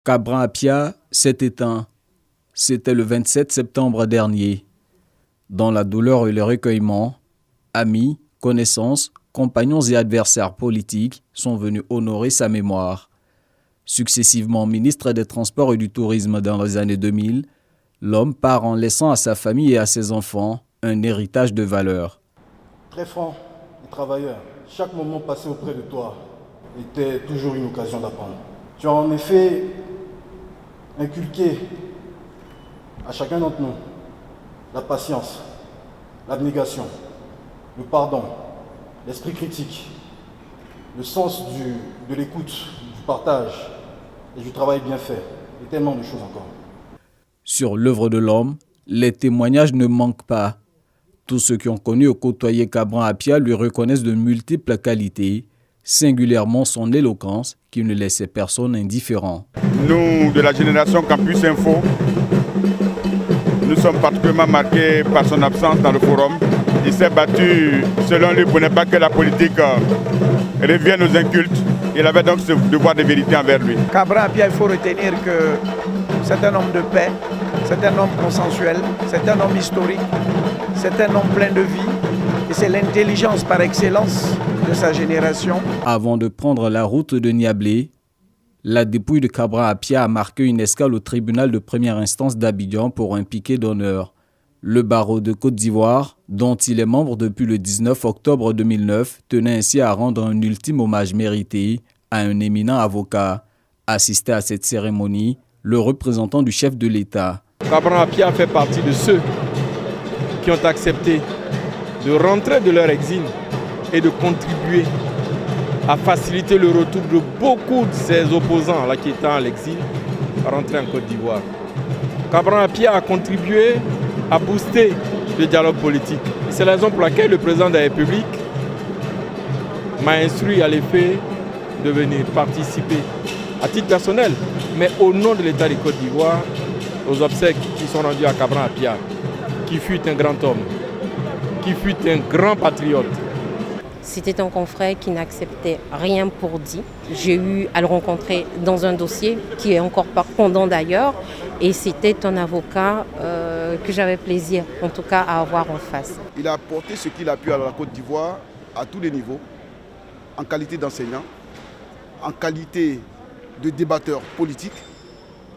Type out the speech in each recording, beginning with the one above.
Cabran Apia s'est éteint. C'était le 27 septembre dernier. Dans la douleur et le recueillement, amis, connaissances, compagnons et adversaires politiques sont venus honorer sa mémoire. Successivement ministre des Transports et du Tourisme dans les années 2000, l'homme part en laissant à sa famille et à ses enfants un héritage de valeurs. Très franc et travailleur, chaque moment passé auprès de toi était toujours une occasion d'apprendre. Tu as en effet inculqué à chacun d'entre nous la patience, l'abnégation, le pardon, l'esprit critique, le sens de l'écoute, du partage et du travail bien fait, et tellement de choses encore. Sur l'œuvre de l'homme, les témoignages ne manquent pas. Tous ceux qui ont connu ou côtoyé Cabran Apia lui reconnaissent de multiples qualités, singulièrement son éloquence qui ne laissait personne indifférent. Nous, de la génération Campus Info, nous sommes particulièrement marqués par son absence dans le forum. Il s'est battu, selon lui, pour ne pas que la politique revienne aux incultes. Il avait donc ce devoir de vérité envers lui. Cabran Apia, il faut retenir que c'est un homme de paix, c'est un homme consensuel, c'est un homme historique, c'est un homme plein de vie. Et c'est l'intelligence par excellence de sa génération. Avant de prendre la route de Niablé, la dépouille de Cabran Apia a marqué une escale au tribunal de première instance d'Abidjan pour un piquet d'honneur. Le barreau de Côte d'Ivoire, dont il est membre depuis le 19 octobre 2009, tenait ainsi à rendre un ultime hommage mérité à un éminent avocat. Assisté à cette cérémonie, le représentant du chef de l'État. Cabran Apia fait partie de ceux qui ont accepté de rentrer de leur exil et de contribuer à faciliter le retour de beaucoup de ses opposants là, qui étaient à l'exil à rentrer en Côte d'Ivoire. Cabran Apia a contribué à booster le dialogue politique. C'est la raison pour laquelle le président de la République m'a instruit à l'effet de venir participer à titre personnel, mais au nom de l'État de Côte d'Ivoire, aux obsèques qui sont rendues à Cabran Apia, qui fut un grand homme, qui fut un grand patriote. C'était un confrère qui n'acceptait rien pour dit. J'ai eu à le rencontrer dans un dossier qui est encore pendant d'ailleurs. Et c'était un avocat que j'avais plaisir, en tout cas, à avoir en face. Il a apporté ce qu'il a pu à la Côte d'Ivoire à tous les niveaux, en qualité d'enseignant, en qualité de débatteur politique,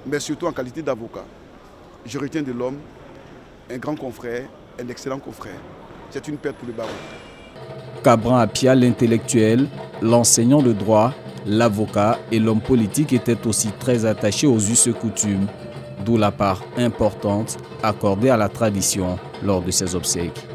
mais surtout en qualité d'avocat. Je retiens de l'homme un grand confrère, un excellent confrère. C'est une perte pour le baron. Cabran Apia, l'intellectuel, l'enseignant de droit, l'avocat et l'homme politique étaient aussi très attachés aux us et coutumes, d'où la part importante accordée à la tradition lors de ses obsèques.